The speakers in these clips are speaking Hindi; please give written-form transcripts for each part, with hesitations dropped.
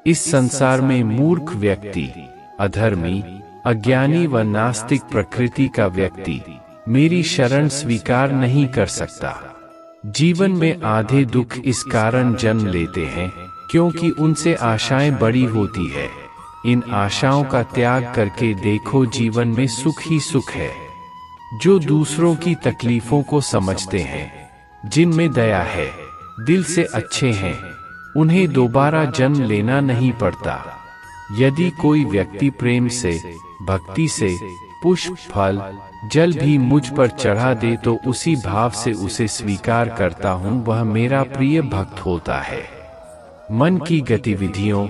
इस संसार में मूर्ख व्यक्ति, अधर्मी, अज्ञानी व नास्तिक प्रकृति का व्यक्ति मेरी शरण स्वीकार नहीं कर सकता। जीवन में आधे दुख इस कारण जन्म लेते हैं क्योंकि उनसे आशाएं बड़ी होती है। इन आशाओं का त्याग करके देखो, जीवन में सुख ही सुख है। जो दूसरों की तकलीफों को समझते हैं, जिनमें दया है, दिल से अच्छे हैं, उन्हें दोबारा जन्म लेना नहीं पड़ता। यदि कोई व्यक्ति प्रेम से, भक्ति से पुष्प, फल, जल भी मुझ पर चढ़ा दे तो उसी भाव से उसे स्वीकार करता हूँ, वह मेरा प्रिय भक्त होता है। मन की गतिविधियों,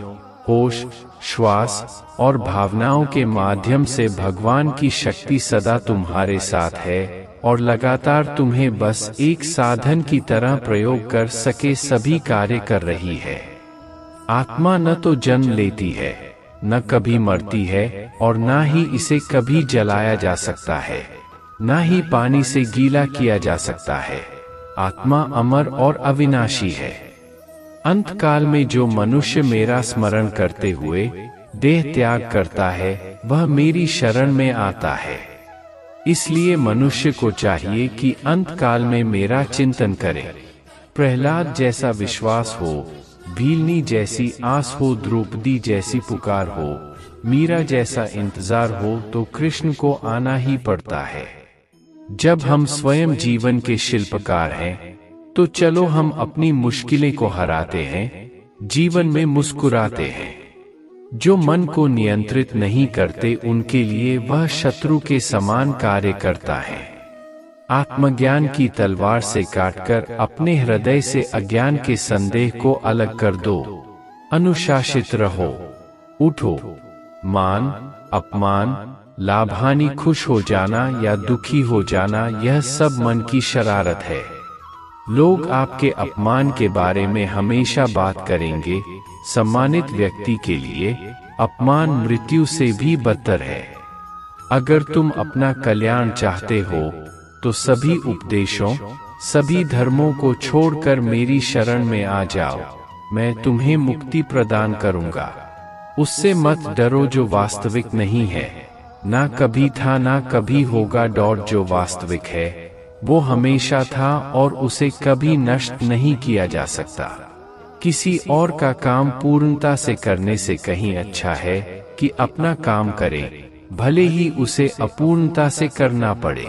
होश, श्वास और भावनाओं के माध्यम से भगवान की शक्ति सदा तुम्हारे साथ है और लगातार तुम्हें बस एक साधन की तरह प्रयोग कर सके सभी कार्य कर रही है। आत्मा न तो जन्म लेती है, न कभी मरती है और न ही इसे कभी जलाया जा सकता है, न ही पानी से गीला किया जा सकता है। आत्मा अमर और अविनाशी है। अंत काल में जो मनुष्य मेरा स्मरण करते हुए देह त्याग करता है, वह मेरी शरण में आता है। इसलिए मनुष्य को चाहिए कि अंत काल में मेरा चिंतन करे। प्रहलाद जैसा विश्वास हो, भीलनी जैसी आस हो, द्रौपदी जैसी पुकार हो, मीरा जैसा इंतजार हो, तो कृष्ण को आना ही पड़ता है। जब हम स्वयं जीवन के शिल्पकार हैं, तो चलो हम अपनी मुश्किलें को हराते हैं, जीवन में मुस्कुराते हैं। जो मन को नियंत्रित नहीं करते, उनके लिए वह शत्रु के समान कार्य करता है। आत्मज्ञान की तलवार से काटकर अपने हृदय से अज्ञान के संदेह को अलग कर दो। अनुशासित रहो। उठो। मान, अपमान, लाभ हानि, खुश हो जाना या दुखी हो जाना, यह सब मन की शरारत है। लोग आपके अपमान के बारे में हमेशा बात करेंगे। सम्मानित व्यक्ति के लिए अपमान मृत्यु से भी बदतर है। अगर तुम अपना कल्याण चाहते हो तो सभी उपदेशों, सभी धर्मों को छोड़कर मेरी शरण में आ जाओ। मैं तुम्हें मुक्ति प्रदान करूंगा। उससे मत डरो जो वास्तविक नहीं है, ना कभी था ना कभी होगा। जो वास्तविक है वो हमेशा था और उसे कभी नष्ट नहीं किया जा सकता। किसी और का काम पूर्णता से करने से कहीं अच्छा है कि अपना काम करें, भले ही उसे अपूर्णता से करना पड़े।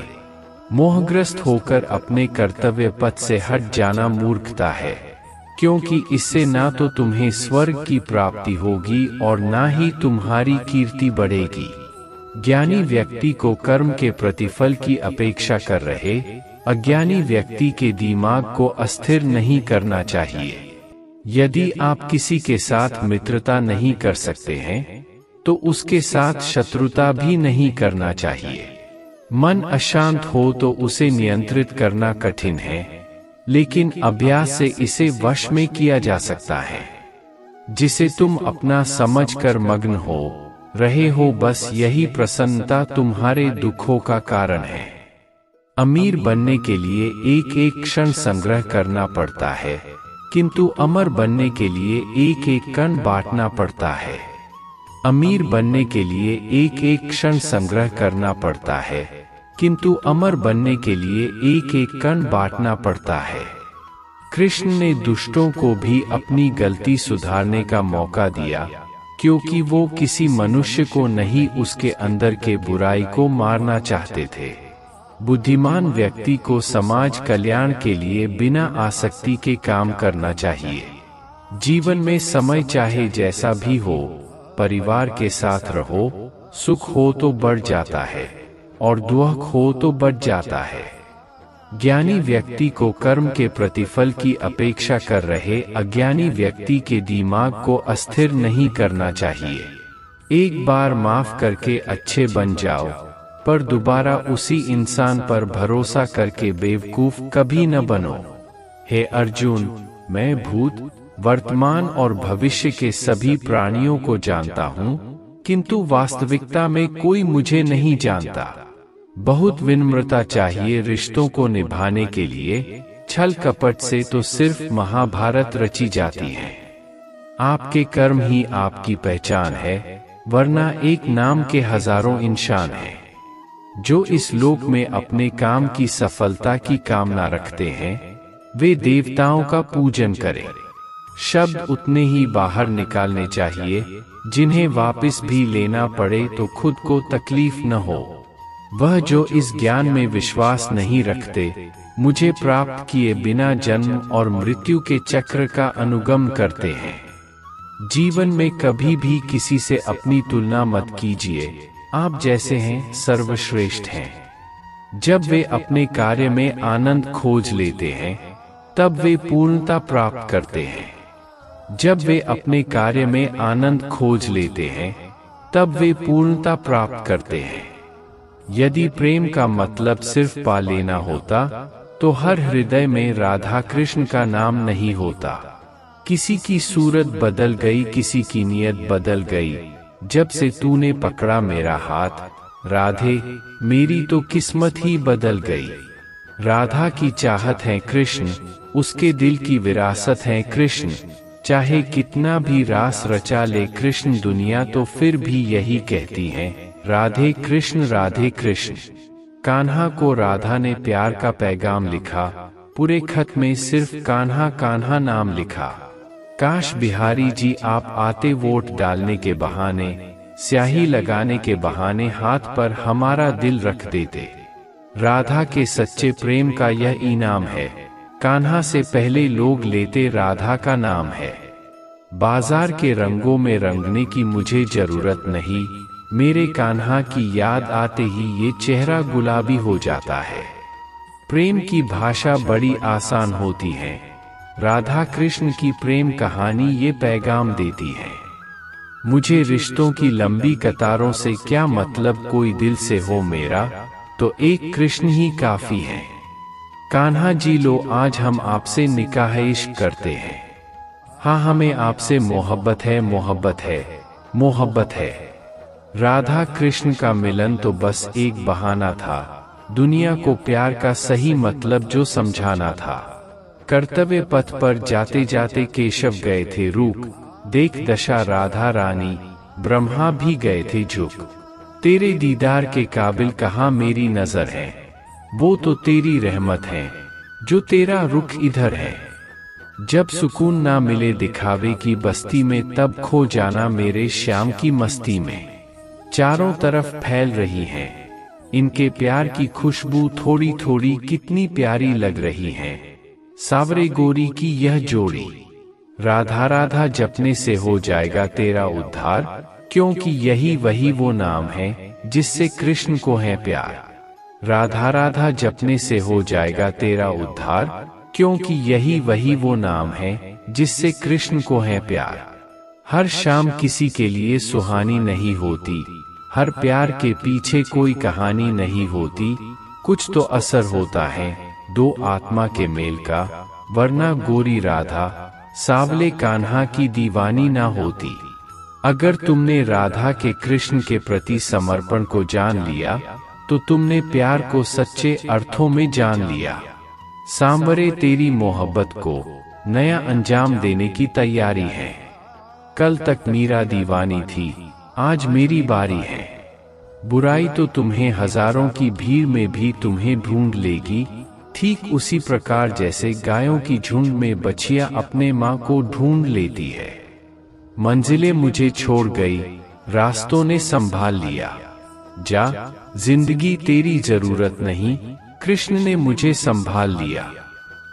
मोहग्रस्त होकर अपने कर्तव्य पथ से हट जाना मूर्खता है, क्योंकि इससे ना तो तुम्हें स्वर्ग की प्राप्ति होगी और ना ही तुम्हारी कीर्ति बढ़ेगी। ज्ञानी व्यक्ति को कर्म के प्रतिफल की अपेक्षा कर रहे अज्ञानी व्यक्ति के दिमाग को अस्थिर नहीं करना चाहिए। यदि आप किसी के साथ मित्रता नहीं कर सकते हैं, तो उसके साथ शत्रुता भी नहीं करना चाहिए। मन अशांत हो तो उसे नियंत्रित करना कठिन है, लेकिन अभ्यास से इसे वश में किया जा सकता है। जिसे तुम अपना समझकर मग्न हो रहे हो, बस यही प्रसन्नता तुम्हारे दुखों का कारण है। अमीर बनने के लिए एक एक क्षण संग्रह करना पड़ता है, किंतु अमर बनने के लिए एक एक कण बांटना पड़ता है। अमीर बनने के लिए एक एक क्षण संग्रह करना पड़ता है, किंतु अमर बनने के लिए एक एक कण बांटना पड़ता है। कृष्ण ने दुष्टों को भी अपनी गलती सुधारने का मौका दिया, क्योंकि वो किसी मनुष्य को नहीं, उसके अंदर के बुराई को मारना चाहते थे। बुद्धिमान व्यक्ति को समाज कल्याण के लिए बिना आसक्ति के काम करना चाहिए। जीवन में समय चाहे जैसा भी हो, परिवार के साथ रहो। सुख हो तो बढ़ जाता है और दुख हो तो बढ़ जाता है। ज्ञानी व्यक्ति को कर्म के प्रतिफल की अपेक्षा कर रहे अज्ञानी व्यक्ति के दिमाग को अस्थिर नहीं करना चाहिए। एक बार माफ करके अच्छे बन जाओ, पर दोबारा उसी इंसान पर भरोसा करके बेवकूफ कभी न बनो। हे अर्जुन, मैं भूत, वर्तमान और भविष्य के सभी प्राणियों को जानता हूँ, किंतु वास्तविकता में कोई मुझे नहीं जानता। बहुत विनम्रता चाहिए रिश्तों को निभाने के लिए। छल कपट से तो सिर्फ महाभारत रची जाती है। आपके कर्म ही आपकी पहचान है, वरना एक नाम के हजारों इंसान हैं। जो इस लोक में अपने काम की सफलता की कामना रखते हैं, वे देवताओं का पूजन करें। शब्द उतने ही बाहर निकालने चाहिए जिन्हें वापस भी लेना पड़े तो खुद को तकलीफ न हो। वह जो इस ज्ञान में विश्वास नहीं रखते, मुझे प्राप्त किए बिना जन्म और मृत्यु के चक्र का अनुगम करते हैं। जीवन में कभी भी किसी से अपनी तुलना मत कीजिए, आप जैसे हैं सर्वश्रेष्ठ हैं। जब वे अपने कार्य में आनंद खोज लेते हैं, तब वे पूर्णता प्राप्त करते हैं। जब वे अपने कार्य में आनंद खोज लेते हैं, तब वे पूर्णता प्राप्त करते हैं। यदि प्रेम का मतलब सिर्फ पा लेना होता, तो हर हृदय में राधा कृष्ण का नाम नहीं होता। किसी की सूरत बदल गई, किसी की नियत बदल गई, जब से तूने पकड़ा मेरा हाथ, राधे मेरी तो किस्मत ही बदल गई। राधा की चाहत है कृष्ण, उसके दिल की विरासत है कृष्ण। चाहे कितना भी रास रचा ले कृष्ण दुनिया, तो फिर भी यही कहती है राधे कृष्ण राधे कृष्ण। कान्हा को राधा ने प्यार का पैगाम लिखा, पूरे खत में सिर्फ कान्हा कान्हा नाम लिखा। काश बिहारी जी आप आते, वोट डालने के बहाने, स्याही लगाने के बहाने हाथ पर हमारा दिल रख देते। राधा के सच्चे प्रेम का यह इनाम है, कान्हा से पहले लोग लेते राधा का नाम है। बाजार के रंगों में रंगने की मुझे जरूरत नहीं, मेरे कान्हा की याद आते ही ये चेहरा गुलाबी हो जाता है। प्रेम की भाषा बड़ी आसान होती है, राधा कृष्ण की प्रेम कहानी ये पैगाम देती है। मुझे रिश्तों की लंबी कतारों से क्या मतलब, कोई दिल से हो मेरा तो एक कृष्ण ही काफी है। कान्हा जी लो, आज हम आपसे निकाह इश्क करते हैं। हाँ, हमें आपसे मोहब्बत है, मोहब्बत है, मोहब्बत है। राधा कृष्ण का मिलन तो बस एक बहाना था, दुनिया को प्यार का सही मतलब जो समझाना था। कर्तव्य पथ पर जाते जाते केशव गए थे रूक, देख दशा राधा रानी, ब्रह्मा भी गए थे झुक। तेरे दीदार के काबिल कहाँ मेरी नजर है, वो तो तेरी रहमत है जो तेरा रुख इधर है। जब सुकून ना मिले दिखावे की बस्ती में, तब खो जाना मेरे श्याम की मस्ती में। चारों तरफ फैल रही है इनके प्यार की खुशबू, थोड़ी थोड़ी कितनी प्यारी लग रही है सावरे गोरी की यह जोड़ी। राधा राधा जपने से हो जाएगा तेरा उद्धार, क्योंकि यही वही वो नाम है जिससे कृष्ण को है प्यार। राधा राधा जपने से हो जाएगा तेरा उद्धार, क्योंकि यही वही वो नाम है जिससे कृष्ण को है प्यार। हर शाम किसी के लिए सुहानी नहीं होती, हर प्यार के पीछे कोई कहानी नहीं होती। कुछ तो असर होता है दो आत्मा के मेल का, वरना गोरी राधा सावले कान्हा की दीवानी ना होती। अगर तुमने राधा के कृष्ण के प्रति समर्पण को जान लिया, तो तुमने प्यार को सच्चे अर्थों में जान लिया। सांवरे तेरी मोहब्बत को नया अंजाम देने की तैयारी है। कल तक मीरा दीवानी थी, आज मेरी बारी है। बुराई तो तुम्हें हजारों की भीड़ में भी तुम्हें ढूंढ लेगी, ठीक उसी प्रकार जैसे गायों की झुंड में बछिया अपने माँ को ढूंढ लेती है। मंजिलें मुझे छोड़ गई, रास्तों ने संभाल लिया। जा, जिंदगी तेरी जरूरत नहीं, कृष्ण ने मुझे संभाल लिया।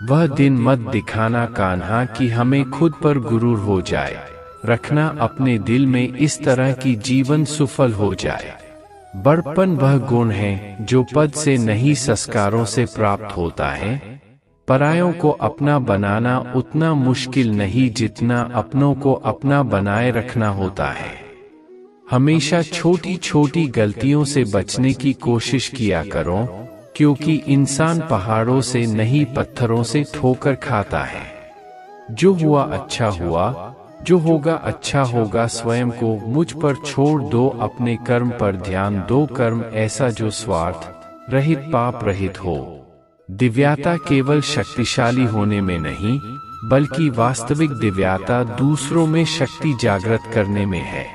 वह दिन मत दिखाना कान्हा कि हमें खुद पर गुरूर हो जाए, रखना अपने दिल में इस तरह की जीवन सफल हो जाए। बड़पन वह गुण है जो पद से नहीं संस्कारों से प्राप्त होता है। परायों को अपना बनाना उतना मुश्किल नहीं जितना अपनों को अपना बनाए रखना होता है। हमेशा छोटी छोटी गलतियों से बचने की कोशिश किया करो, क्योंकि इंसान पहाड़ों से नहीं पत्थरों से ठोकर खाता है। जो हुआ अच्छा हुआ, जो होगा अच्छा होगा। स्वयं को मुझ पर छोड़ दो, अपने कर्म पर ध्यान दो। कर्म ऐसा जो स्वार्थ रहित पाप रहित हो। दिव्यता केवल शक्तिशाली होने में नहीं, बल्कि वास्तविक दिव्यता दूसरों में शक्ति जागृत करने में है।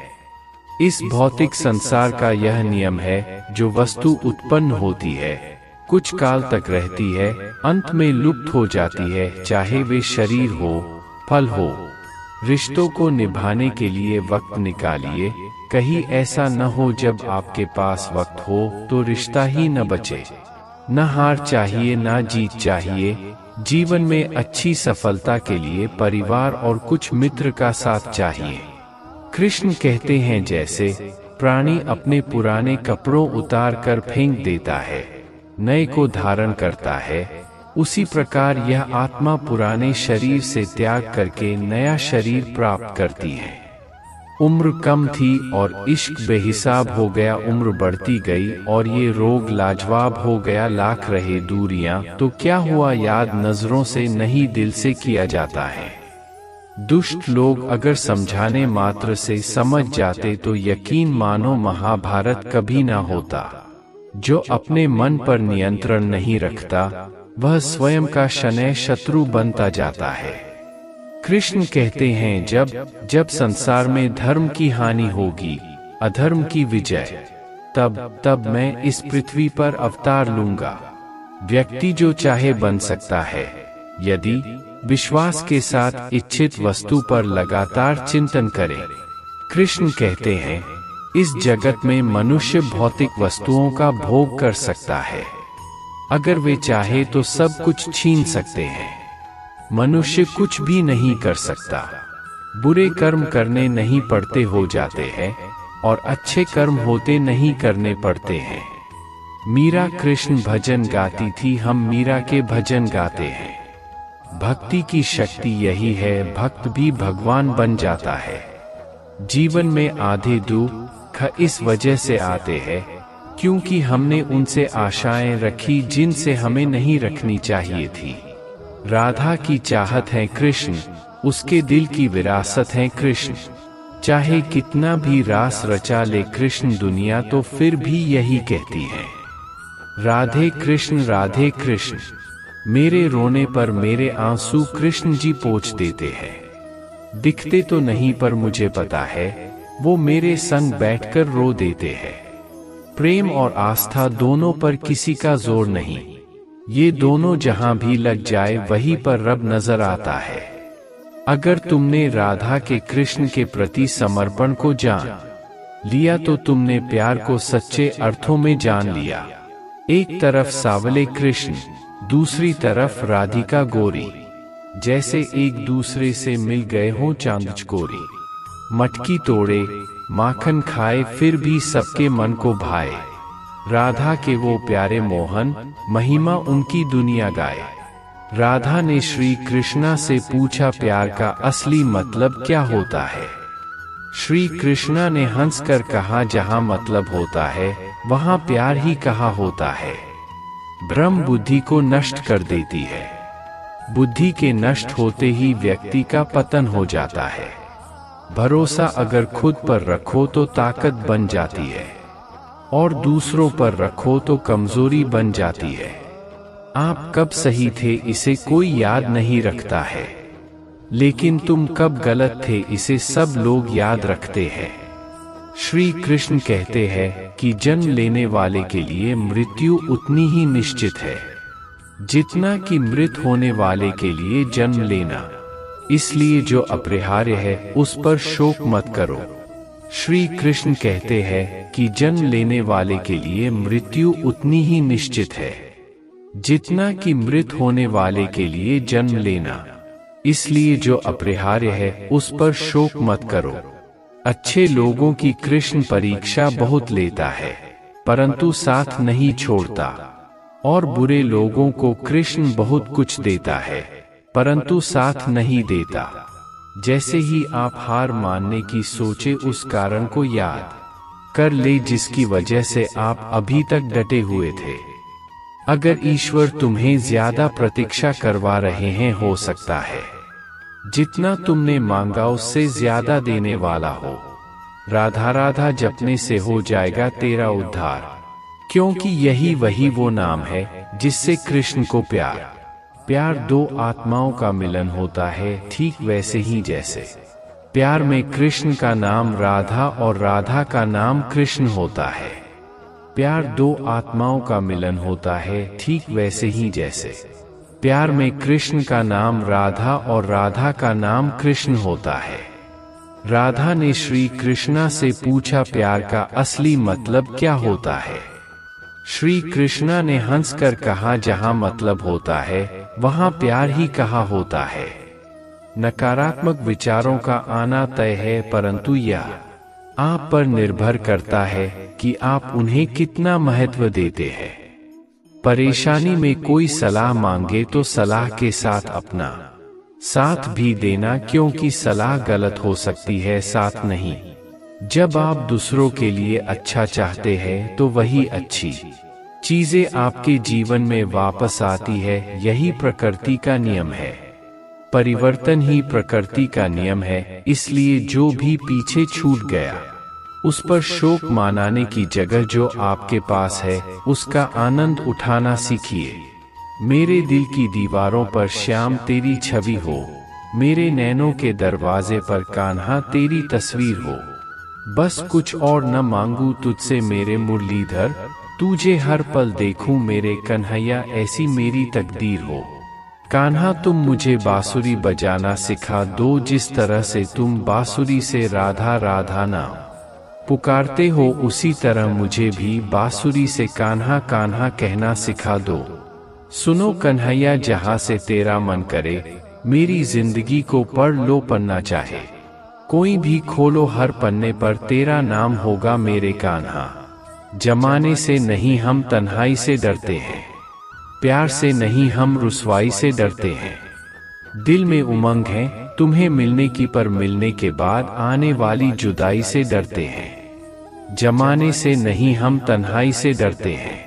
इस भौतिक संसार का यह नियम है, जो वस्तु उत्पन्न होती है, कुछ काल तक रहती है, अंत में लुप्त हो जाती है, चाहे वे शरीर हो, फल हो। रिश्तों को निभाने के लिए वक्त निकालिए, कहीं ऐसा न हो जब आपके पास वक्त हो तो रिश्ता ही न बचे। न हार चाहिए, न जीत चाहिए। जीवन में अच्छी सफलता के लिए परिवार और कुछ मित्र का साथ चाहिए। कृष्ण कहते हैं, जैसे प्राणी अपने पुराने कपड़ों उतार कर फेंक देता है, नए को धारण करता है, उसी प्रकार यह आत्मा पुराने शरीर से त्याग करके नया शरीर प्राप्त करती है। उम्र कम थी और इश्क बेहिसाब हो गया, उम्र बढ़ती गई और ये रोग लाजवाब हो गया, लाख रहे दूरियां, तो क्या हुआ, याद नजरों से नहीं दिल से किया जाता है। दुष्ट लोग अगर समझाने मात्र से समझ जाते तो यकीन मानो महाभारत कभी ना होता। जो अपने मन पर नियंत्रण नहीं रखता, वह स्वयं का शनै शत्रु बनता जाता है। कृष्ण कहते हैं, जब संसार में धर्म की हानि होगी, अधर्म की विजय, तब मैं इस पृथ्वी पर अवतार लूंगा। व्यक्ति जो चाहे बन सकता है, यदि विश्वास के साथ इच्छित वस्तु पर लगातार चिंतन करे। कृष्ण कहते हैं, इस जगत में मनुष्य भौतिक वस्तुओं का भोग कर सकता है, अगर वे चाहे तो सब कुछ छीन सकते हैं। मनुष्य कुछ भी नहीं कर सकता। बुरे कर्म करने नहीं पड़ते हो जाते हैं, और अच्छे कर्म होते नहीं करने पड़ते हैं। मीरा कृष्ण भजन गाती थी, हम मीरा के भजन गाते हैं। भक्ति की शक्ति यही है, भक्त भी भगवान बन जाता है। जीवन में आधे दुख इस वजह से आते हैं, क्योंकि हमने उनसे आशाएं रखी जिनसे हमें नहीं रखनी चाहिए थी। राधा की चाहत है कृष्ण, उसके दिल की विरासत है कृष्ण। चाहे कितना भी रास रचा ले कृष्ण दुनिया, तो फिर भी यही कहती है, राधे कृष्ण, मेरे रोने पर मेरे आंसू कृष्ण जी पोंछ देते हैं। दिखते तो नहीं पर मुझे पता है, वो मेरे संग बैठकर रो देते हैं। प्रेम और आस्था दोनों पर किसी का जोर नहीं, ये दोनों जहां भी लग जाए वहीं पर रब नजर आता है। अगर तुमने राधा के कृष्ण के प्रति समर्पण को जान लिया तो तुमने प्यार को सच्चे अर्थों में जान लिया। एक तरफ सावले कृष्ण, दूसरी तरफ राधिका गोरी, जैसे एक दूसरे से मिल गए हों चांद चकोरी। मटकी तोड़े माखन खाए, फिर भी सबके मन को भाए। राधा के वो प्यारे मोहन, महिमा उनकी दुनिया गाए। राधा ने श्री कृष्णा से पूछा, प्यार का असली मतलब क्या होता है? श्री कृष्णा ने हंसकर कहा, जहां मतलब होता है वहां प्यार ही कहा होता है। भ्रम बुद्धि को नष्ट कर देती है। बुद्धि के नष्ट होते ही व्यक्ति का पतन हो जाता है। भरोसा अगर खुद पर रखो तो ताकत बन जाती है, और दूसरों पर रखो तो कमजोरी बन जाती है। आप कब सही थे इसे कोई याद नहीं रखता है, लेकिन तुम कब गलत थे इसे सब लोग याद रखते हैं। श्री कृष्ण कहते हैं कि जन्म लेने वाले के लिए मृत्यु उतनी ही निश्चित है जितना कि मृत होने वाले के लिए जन्म लेना। इसलिए जो अपरिहार्य है उस पर शोक मत करो। श्री कृष्ण कहते हैं कि जन्म लेने वाले के लिए मृत्यु उतनी ही निश्चित है जितना कि मृत होने वाले के लिए जन्म लेना। इसलिए जो अपरिहार्य है उस पर शोक मत करो। अच्छे लोगों की कृष्ण परीक्षा बहुत लेता है, परंतु साथ नहीं छोड़ता, और बुरे लोगों को कृष्ण बहुत कुछ देता है, परंतु साथ नहीं देता। जैसे ही आप हार मानने की सोचे, उस कारण को याद कर ले जिसकी वजह से आप अभी तक डटे हुए थे। अगर ईश्वर तुम्हें ज्यादा प्रतीक्षा करवा रहे हैं, हो सकता है जितना तुमने मांगा उससे ज्यादा देने वाला हो। राधा राधा जपने से हो जाएगा तेरा उद्धार, क्योंकि यही वो नाम है जिससे कृष्ण को प्यार प्यार दो आत्माओं का मिलन होता है, ठीक वैसे ही जैसे प्यार में कृष्ण का नाम राधा और राधा का नाम कृष्ण होता है। प्यार दो आत्माओं का मिलन होता है, ठीक वैसे ही जैसे प्यार में कृष्ण का नाम राधा और राधा का नाम कृष्ण होता है। राधा ने श्री कृष्णा से पूछा, प्यार का असली मतलब क्या होता है? श्री कृष्णा ने हंसकर कहा, जहां मतलब होता है वहां प्यार ही कहा होता है। नकारात्मक विचारों का आना तय है, परंतु यह आप पर निर्भर करता है कि आप उन्हें कितना महत्व देते हैं। परेशानी में कोई सलाह मांगे तो सलाह के साथ अपना साथ भी देना, क्योंकि सलाह गलत हो सकती है, साथ नहीं। जब आप दूसरों के लिए अच्छा चाहते हैं तो वही अच्छी चीजें आपके जीवन में वापस आती है। यही प्रकृति का नियम है। परिवर्तन ही प्रकृति का नियम है। इसलिए जो भी पीछे छूट गया उस पर शोक मनाने की जगह जो आपके पास है उसका आनंद उठाना सीखिए। मेरे दिल की दीवारों पर श्याम तेरी छवि हो, मेरे नैनों के दरवाजे पर कान्हा तेरी तस्वीर हो। बस कुछ और न मांगू तुझसे मेरे मुरलीधर, तुझे हर पल देखूं मेरे कन्हैया, ऐसी मेरी तकदीर हो। कान्हा तुम मुझे बांसुरी बजाना सिखा दो, जिस तरह से तुम बांसुरी से राधा राधा नाम पुकारते हो, उसी तरह मुझे भी बांसुरी से कान्हा कान्हा कहना सिखा दो। सुनो कन्हैया, जहां से तेरा मन करे मेरी जिंदगी को पढ़ लो पन्ना चाहे कोई भी खोलो, हर पन्ने पर तेरा नाम होगा मेरे कान्हा। जमाने से नहीं हम तन्हाई से डरते हैं, प्यार से नहीं हम रुसवाई से डरते हैं। दिल में उमंग है तुम्हें मिलने की, पर मिलने के बाद आने वाली जुदाई से डरते हैं। जमाने से नहीं हम तन्हाई से डरते हैं,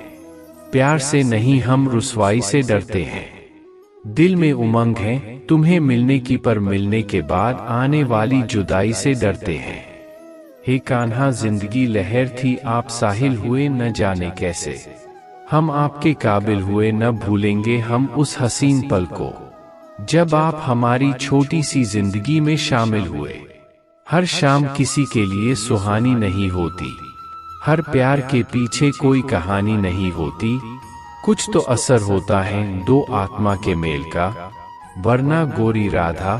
प्यार से नहीं हम रुसवाई से डरते हैं। दिल में उमंग है तुम्हें मिलने की, पर मिलने के बाद आने वाली जुदाई से डरते हैं। हे कान्हा, जिंदगी लहर थी आप साहिल हुए न जाने कैसे, हम आपके काबिल हुए न भूलेंगे हम उस हसीन पल को, जब आप हमारी छोटी सी जिंदगी में शामिल हुए। हर शाम किसी के लिए सुहानी नहीं होती, हर प्यार के पीछे कोई कहानी नहीं होती। कुछ तो असर होता है दो आत्मा के मेल का, वरना गोरी राधा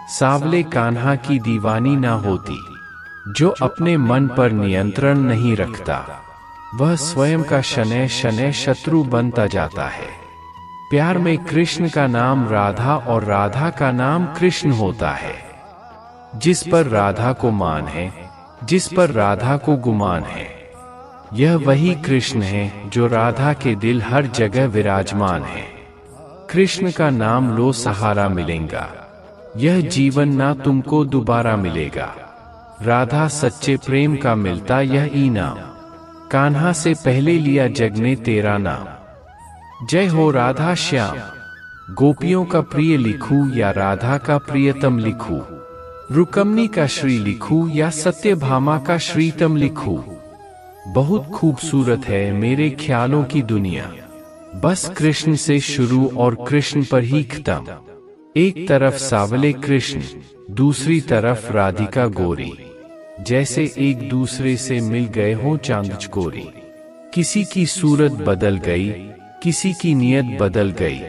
सावले कान्हा की दीवानी ना होती। जो अपने मन पर नियंत्रण नहीं रखता वह स्वयं का शनैः शनैः शत्रु बनता जाता है। प्यार में कृष्ण का नाम राधा और राधा का नाम कृष्ण होता है। जिस पर राधा को मान है, जिस पर राधा को गुमान है, यह वही कृष्ण है जो राधा के दिल हर जगह विराजमान है। कृष्ण का नाम लो, सहारा मिलेगा, यह जीवन ना तुमको दोबारा मिलेगा। राधा सच्चे प्रेम का मिलता यह इनाम, कान्हा से पहले लिया जग ने तेरा नाम। जय हो राधा श्याम, गोपियों का प्रिय लिखूं या राधा का प्रियतम लिखूं, रुकमनी का श्री लिखूं या सत्यभामा का श्रीतम लिखूं। बहुत खूबसूरत है मेरे ख्यालों की दुनिया, बस कृष्ण से शुरू और कृष्ण पर ही खत्म। एक तरफ सावले कृष्ण, दूसरी तरफ राधिका गोरी, जैसे एक दूसरे से मिल गए हों चांद चकोरी। किसी की सूरत बदल गई, किसी की नियत बदल गई,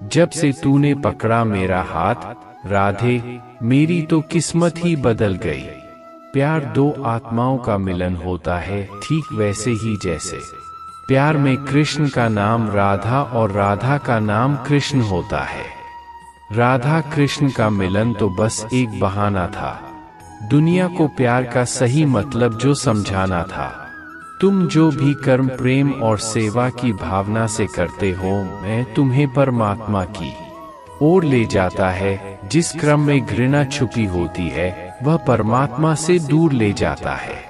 जब से तूने पकड़ा मेरा हाथ राधे, मेरी तो किस्मत ही बदल गई। प्यार दो आत्माओं का मिलन होता है, ठीक वैसे ही जैसे प्यार में कृष्ण का नाम राधा और राधा का नाम कृष्ण होता है। राधा कृष्ण का मिलन तो बस एक बहाना था, दुनिया को प्यार का सही मतलब जो समझाना था। तुम जो भी कर्म प्रेम और सेवा की भावना से करते हो, मैं तुम्हें परमात्मा की ओर ले जाता है। जिस क्रम में घृणा छुपी होती है वह परमात्मा से दूर ले जाता है।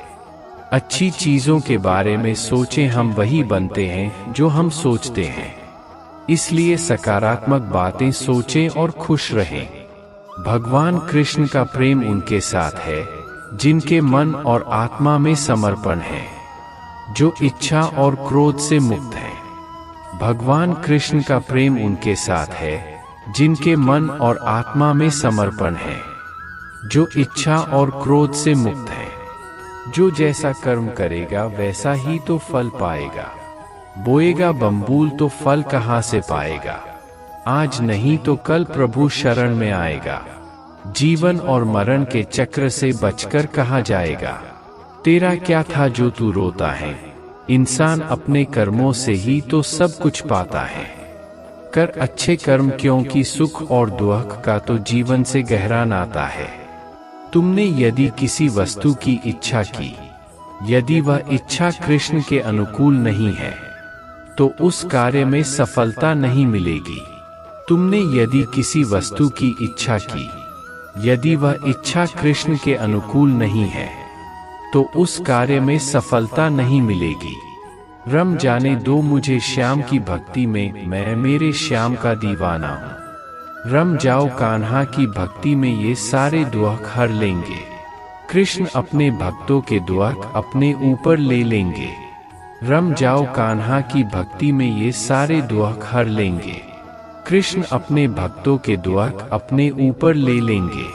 अच्छी चीजों के बारे में सोचें, हम वही बनते हैं जो हम सोचते हैं। इसलिए सकारात्मक बातें सोचें और खुश रहें। भगवान कृष्ण का प्रेम उनके साथ है जिनके मन और आत्मा में समर्पण है, जो इच्छा और क्रोध से मुक्त है। भगवान कृष्ण का प्रेम उनके साथ है जिनके मन और आत्मा में समर्पण है, जो इच्छा और क्रोध से मुक्त है। जो जैसा कर्म करेगा वैसा ही तो फल पाएगा। बोएगा बम्बूल तो फल कहाँ से पाएगा। आज नहीं तो कल प्रभु शरण में आएगा। जीवन और मरण के चक्र से बचकर कहाँ जाएगा। तेरा क्या था जो तू रोता है। इंसान अपने कर्मों से ही तो सब कुछ पाता है। कर अच्छे कर्म, क्योंकि सुख और दुख का तो जीवन से गहरा नाता है। तुमने यदि किसी वस्तु की इच्छा की, यदि वह इच्छा कृष्ण के अनुकूल नहीं है, तो उस कार्य में सफलता नहीं मिलेगी। तुमने यदि किसी वस्तु की इच्छा की, यदि वह इच्छा कृष्ण के अनुकूल नहीं है, तो उस कार्य में सफलता नहीं मिलेगी। रम जाने दो मुझे श्याम की भक्ति में, मैं मेरे श्याम का दीवाना हूँ। रम जाओ कान्हा की भक्ति में, ये सारे दुख हर लेंगे। कृष्ण अपने भक्तों के दुख अपने ऊपर ले लेंगे। रम जाओ कान्हा की भक्ति में, ये सारे दुख हर लेंगे। कृष्ण अपने भक्तों के दुख अपने ऊपर ले लेंगे।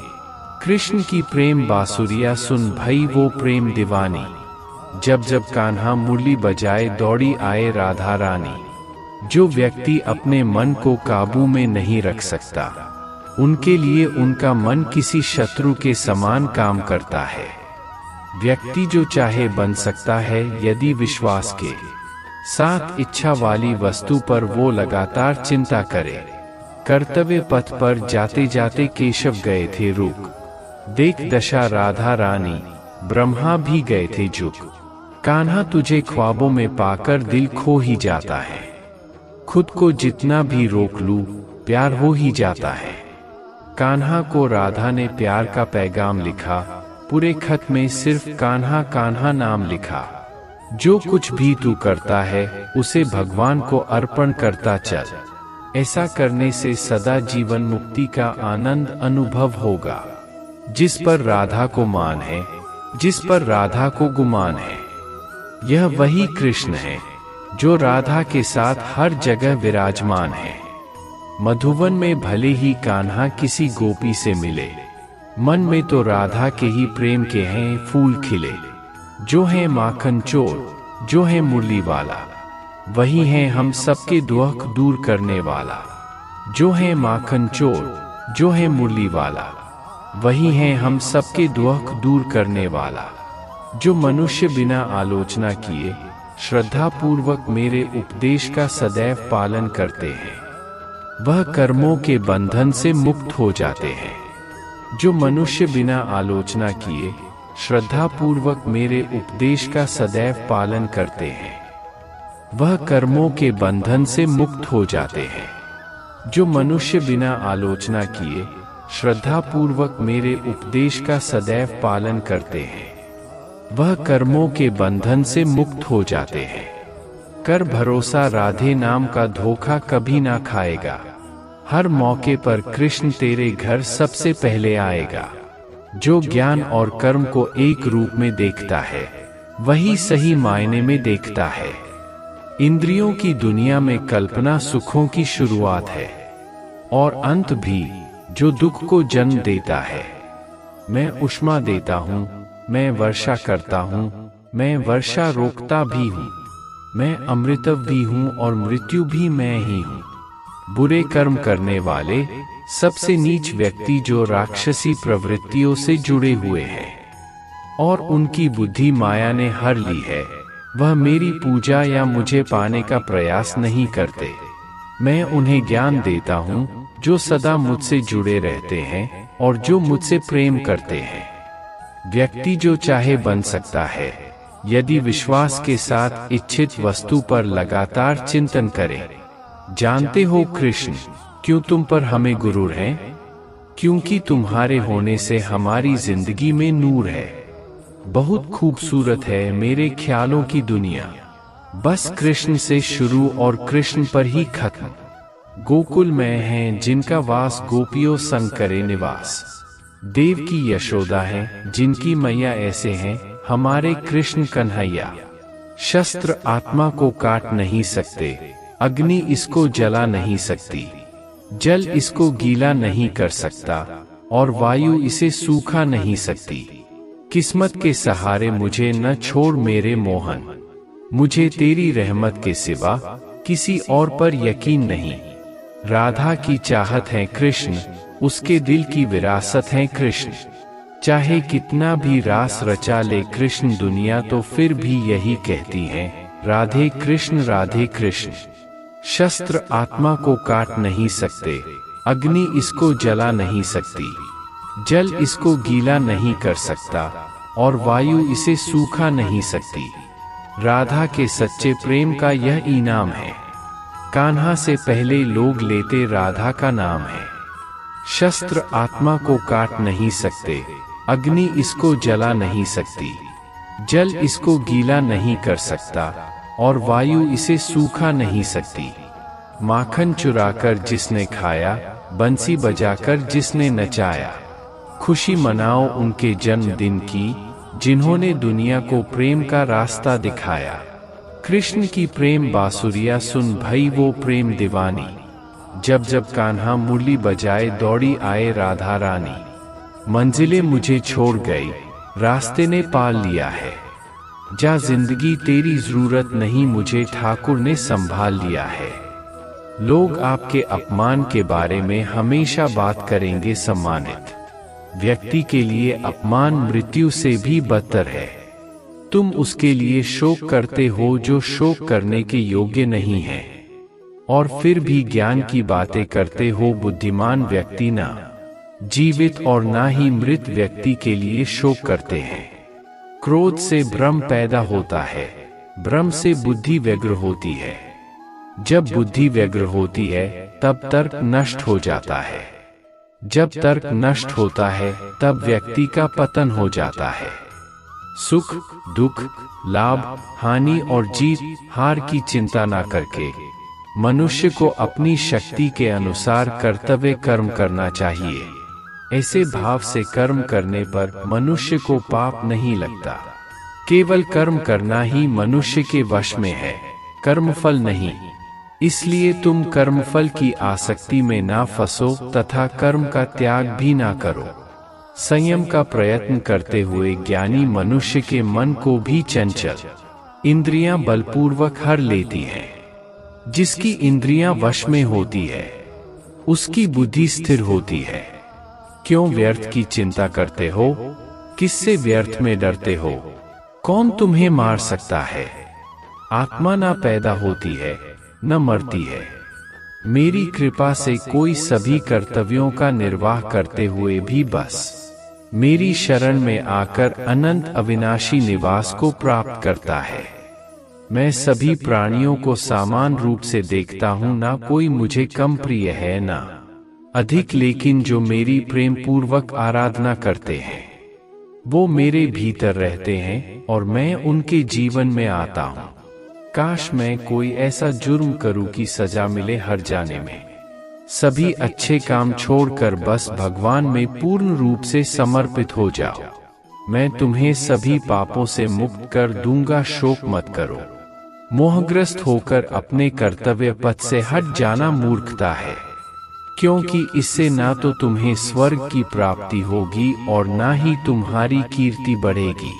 कृष्ण की प्रेम बांसुरिया सुन भई वो प्रेम दीवानी। जब जब कान्हा मुरली बजाए दौड़ी आए राधा रानी। जो व्यक्ति अपने मन को काबू में नहीं रख सकता, उनके लिए उनका मन किसी शत्रु के समान काम करता है। व्यक्ति जो चाहे बन सकता है यदि विश्वास के साथ इच्छा वाली वस्तु पर वो लगातार चिंता करे। कर्तव्य पथ पर जाते जाते केशव गए थे रुक, देख दशा राधा रानी, ब्रह्मा भी गए थे झुक। कान्हा तुझे ख्वाबों में पाकर दिल खो ही जाता है। खुद को जितना भी रोक लूं, प्यार हो ही जाता है। कान्हा को राधा ने प्यार का पैगाम लिखा, पूरे खत में सिर्फ कान्हा कान्हा नाम लिखा। जो कुछ भी तू करता है उसे भगवान को अर्पण करता चल। ऐसा करने से सदा जीवन मुक्ति का आनंद अनुभव होगा। जिस पर राधा को मान है, जिस पर राधा को गुमान है, यह वही कृष्ण है जो राधा के साथ हर जगह विराजमान है। मधुवन में भले ही कान्हा किसी गोपी से मिले, मन में तो राधा के ही प्रेम के हैं फूल खिले। जो है माखन चोर, जो है मुरली वाला, वही है हम सबके दुख दूर करने वाला। जो है माखन चोर, जो है मुरली वाला, वही है हम सबके दुख दूर करने वाला। जो मनुष्य बिना आलोचना किए श्रद्धा पूर्वक मेरे उपदेश का सदैव पालन करते हैं, वह कर्मों के बंधन से मुक्त हो जाते हैं। जो मनुष्य बिना आलोचना किए श्रद्धा पूर्वक मेरे उपदेश का सदैव पालन करते हैं, वह कर्मों के बंधन से मुक्त हो जाते हैं। जो मनुष्य बिना आलोचना किए श्रद्धा पूर्वक मेरे उपदेश का सदैव पालन करते हैं, वह कर्मों के बंधन से मुक्त हो जाते हैं। कर भरोसा राधे नाम का धोखा कभी ना खाएगा। हर मौके पर कृष्ण तेरे घर सबसे पहले आएगा। जो ज्ञान और कर्म को एक रूप में देखता है, वही सही मायने में देखता है। इंद्रियों की दुनिया में कल्पना सुखों की शुरुआत है और अंत भी, जो दुख को जन्म देता है। मैं उष्मा देता हूँ, मैं वर्षा करता हूँ, मैं वर्षा रोकता भी हूँ। मैं अमृतव भी हूँ और मृत्यु भी मैं ही हूँ। बुरे कर्म करने वाले सबसे नीच व्यक्ति जो राक्षसी प्रवृत्तियों से जुड़े हुए हैं और उनकी बुद्धि माया ने हर ली है, वह मेरी पूजा या मुझे पाने का प्रयास नहीं करते। मैं उन्हें ज्ञान देता हूँ जो सदा मुझसे जुड़े रहते हैं और जो मुझसे प्रेम करते हैं। व्यक्ति जो चाहे बन सकता है यदि विश्वास के साथ इच्छित वस्तु पर लगातार चिंतन करे। जानते हो कृष्ण, क्यों तुम पर हमें गुरूर है? क्योंकि तुम्हारे होने से हमारी जिंदगी में नूर है। बहुत खूबसूरत है मेरे ख्यालों की दुनिया, बस कृष्ण से शुरू और कृष्ण पर ही खत्म। गोकुल में हैं जिनका वास गोपियों संग करे निवास। देव की यशोदा है जिनकी मैया ऐसे हैं हमारे कृष्ण कन्हैया। शस्त्र आत्मा को काट नहीं सकते, अग्नि इसको जला नहीं सकती। जल इसको गीला नहीं कर सकता और वायु इसे सूखा नहीं सकती। किस्मत के सहारे मुझे न छोड़ मेरे मोहन, मुझे तेरी रहमत के सिवा किसी और पर यकीन नहीं। राधा की चाहत है कृष्ण, उसके दिल की विरासत है कृष्ण। चाहे कितना भी रास रचा ले कृष्ण दुनिया, तो फिर भी यही कहती है राधे कृष्ण राधे कृष्ण। शस्त्र आत्मा को काट नहीं सकते, अग्नि इसको जला नहीं सकती, जल इसको गीला नहीं कर सकता और वायु इसे सूखा नहीं सकती। राधा के सच्चे प्रेम का यह इनाम है। कान्हा से पहले लोग लेते राधा का नाम है। शस्त्र आत्मा को काट नहीं सकते, अग्नि इसको जला नहीं सकती, जल इसको गीला नहीं कर सकता और वायु इसे सूखा नहीं सकती। माखन चुराकर जिसने खाया, बंसी बजाकर जिसने नचाया, खुशी मनाओ उनके जन्मदिन की, जिन्होंने दुनिया को प्रेम का रास्ता दिखाया। कृष्ण की प्रेम बांसुरिया सुन भई वो प्रेम दीवानी, जब जब कान्हा मुरली बजाए दौड़ी आए राधा रानी। मंजिलें मुझे छोड़ गई, रास्ते ने पाल लिया है, जा जिंदगी तेरी जरूरत नहीं, मुझे ठाकुर ने संभाल लिया है। लोग आपके अपमान के बारे में हमेशा बात करेंगे सम्मानित, व्यक्ति के लिए अपमान मृत्यु से भी बदतर है। तुम उसके लिए शोक करते हो जो शोक करने के योग्य नहीं है, और फिर भी ज्ञान की बातें करते हो। बुद्धिमान व्यक्ति ना जीवित और ना ही मृत व्यक्ति के लिए शोक करते हैं। क्रोध से भ्रम पैदा होता है, भ्रम से बुद्धि व्यग्र होती है, जब बुद्धि व्यग्र होती है तब तर्क नष्ट हो जाता है, जब तर्क नष्ट होता है तब व्यक्ति का पतन हो जाता है। सुख दुख, लाभ हानि और जीत हार की चिंता ना करके मनुष्य को अपनी शक्ति के अनुसार कर्तव्य कर्म करना चाहिए। ऐसे भाव से कर्म करने पर मनुष्य को पाप नहीं लगता। केवल कर्म करना ही मनुष्य के वश में है, कर्मफल नहीं। इसलिए तुम कर्मफल की आसक्ति में ना फंसो तथा कर्म का त्याग भी ना करो। संयम का प्रयत्न करते हुए ज्ञानी मनुष्य के मन को भी चंचल इंद्रियां बलपूर्वक हर लेती हैं। जिसकी इंद्रियां वश में होती है उसकी बुद्धि स्थिर होती है। क्यों व्यर्थ की चिंता करते हो? किससे व्यर्थ में डरते हो? कौन तुम्हें मार सकता है? आत्मा ना पैदा होती है न मरती है। मेरी कृपा से कोई सभी कर्तव्यों का निर्वाह करते हुए भी बस मेरी शरण में आकर अनंत अविनाशी निवास को प्राप्त करता है। मैं सभी प्राणियों को समान रूप से देखता हूँ, ना कोई मुझे कम प्रिय है ना अधिक, लेकिन जो मेरी प्रेम पूर्वक आराधना करते हैं वो मेरे भीतर रहते हैं और मैं उनके जीवन में आता हूँ। काश मैं कोई ऐसा जुर्म करूं कि सजा मिले हर जाने में। सभी अच्छे काम छोड़कर बस भगवान में पूर्ण रूप से समर्पित हो जाओ। मैं तुम्हें सभी पापों से मुक्त कर दूंगा, शोक मत करो। मोहग्रस्त होकर अपने कर्तव्य पथ से हट जाना मूर्खता है, क्योंकि इससे ना तो तुम्हें स्वर्ग की प्राप्ति होगी और ना ही तुम्हारी कीर्ति बढ़ेगी।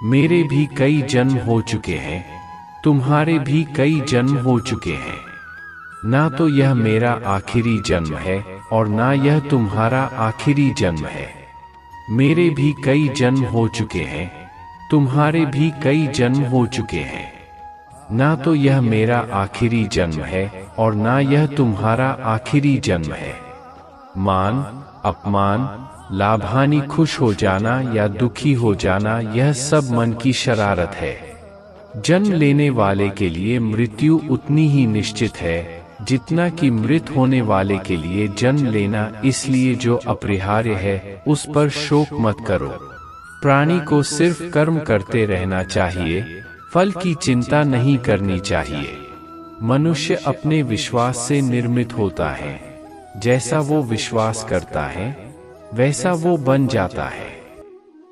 मेरे भी कई जन्म हो चुके हैं, तुम्हारे भी कई जन्म हो चुके हैं। ना तो यह मेरा आखिरी जन्म है और ना यह तुम्हारा आखिरी जन्म है। मेरे भी कई जन्म हो चुके हैं, तुम्हारे भी कई जन्म हो चुके हैं। ना तो यह मेरा आखिरी जन्म है और ना यह तुम्हारा आखिरी जन्म है। मान अपमान, लाभ हानि, खुश हो जाना या दुखी हो जाना, यह सब मन की शरारत है। जन्म लेने वाले के लिए मृत्यु उतनी ही निश्चित है जितना कि मृत होने वाले के लिए जन्म लेना। इसलिए जो अपरिहार्य है उस पर शोक मत करो। प्राणी को सिर्फ कर्म करते रहना चाहिए, फल की चिंता नहीं करनी चाहिए। मनुष्य अपने विश्वास से निर्मित होता है, जैसा वो विश्वास करता है वैसा वो बन जाता है।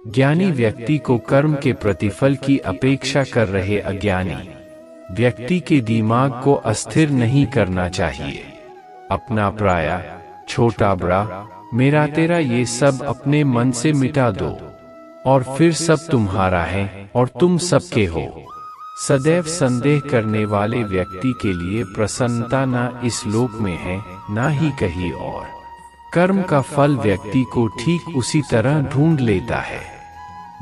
ज्ञानी व्यक्ति को कर्म के प्रतिफल की अपेक्षा कर रहे अज्ञानी व्यक्ति के दिमाग को अस्थिर नहीं करना चाहिए। अपना पराया, छोटा बड़ा, मेरा तेरा, ये सब अपने मन से मिटा दो, और फिर सब तुम्हारा है और तुम सबके हो। सदैव संदेह करने वाले व्यक्ति के लिए प्रसन्नता न इस लोक में है, ना ही कहीं और। कर्म का फल व्यक्ति को ठीक उसी तरह ढूंढ लेता है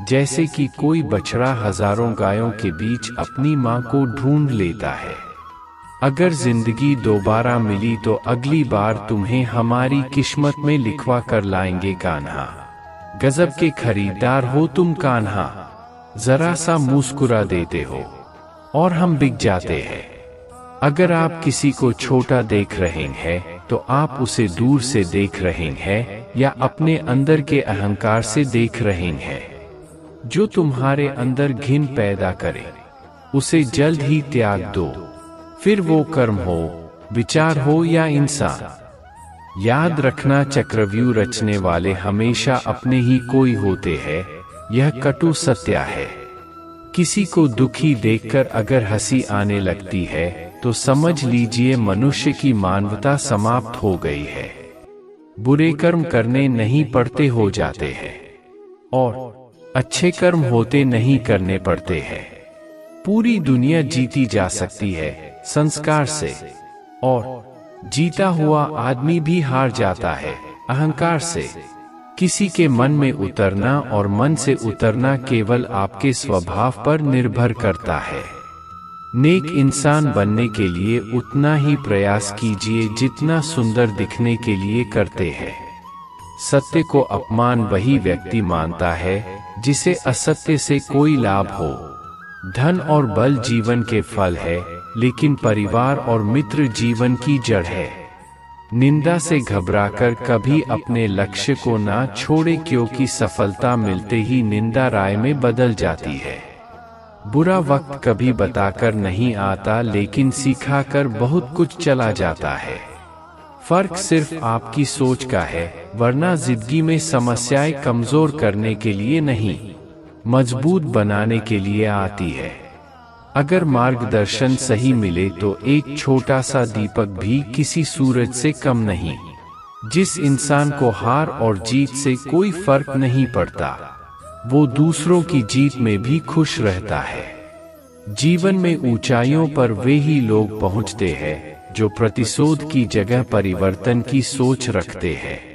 जैसे कि कोई बछड़ा हजारों गायों के बीच अपनी मां को ढूंढ लेता है। अगर जिंदगी दोबारा मिली तो अगली बार तुम्हें हमारी किस्मत में लिखवा कर लाएंगे कान्हा। गजब के खरीदार हो तुम कान्हा, जरा सा मुस्कुरा देते हो और हम बिक जाते हैं। अगर आप किसी को छोटा देख रहे हैं तो आप उसे दूर से देख रहे हैं या अपने अंदर के अहंकार से देख रहे हैं। जो तुम्हारे अंदर घिन पैदा करे उसे जल्द ही त्याग दो, फिर वो कर्म हो, विचार हो या इंसान। याद रखना, चक्रव्यूह रचने वाले हमेशा अपने ही कोई होते हैं, यह कटु सत्य है। किसी को दुखी देखकर अगर हंसी आने लगती है तो समझ लीजिए मनुष्य की मानवता समाप्त हो गई है। बुरे कर्म करने नहीं पड़ते हो जाते हैं और अच्छे कर्म होते नहीं करने पड़ते हैं। पूरी दुनिया जीती जा सकती है संस्कार से, और जीता हुआ आदमी भी हार जाता है अहंकार से। किसी के मन में उतरना और मन से उतरना केवल आपके स्वभाव पर निर्भर करता है। नेक इंसान बनने के लिए उतना ही प्रयास कीजिए जितना सुंदर दिखने के लिए करते हैं। सत्य को अपमान वही व्यक्ति मानता है जिसे असत्य से कोई लाभ हो। धन और बल जीवन के फल है, लेकिन परिवार और मित्र जीवन की जड़ है। निंदा से घबराकर कभी अपने लक्ष्य को ना छोड़े, क्योंकि सफलता मिलते ही निंदा राय में बदल जाती है। बुरा वक्त कभी बताकर नहीं आता, लेकिन सिखाकर बहुत कुछ चला जाता है। फर्क सिर्फ आपकी सोच का है, वरना जिंदगी में समस्याएं कमजोर करने के लिए नहीं, मजबूत बनाने के लिए आती है। अगर मार्गदर्शन सही मिले तो एक छोटा सा दीपक भी किसी सूरज से कम नहीं। जिस इंसान को हार और जीत से कोई फर्क नहीं पड़ता, वो दूसरों की जीत में भी खुश रहता है। जीवन में ऊंचाइयों पर वे ही लोग पहुंचते हैं जो प्रतिशोध की जगह परिवर्तन की सोच रखते हैं।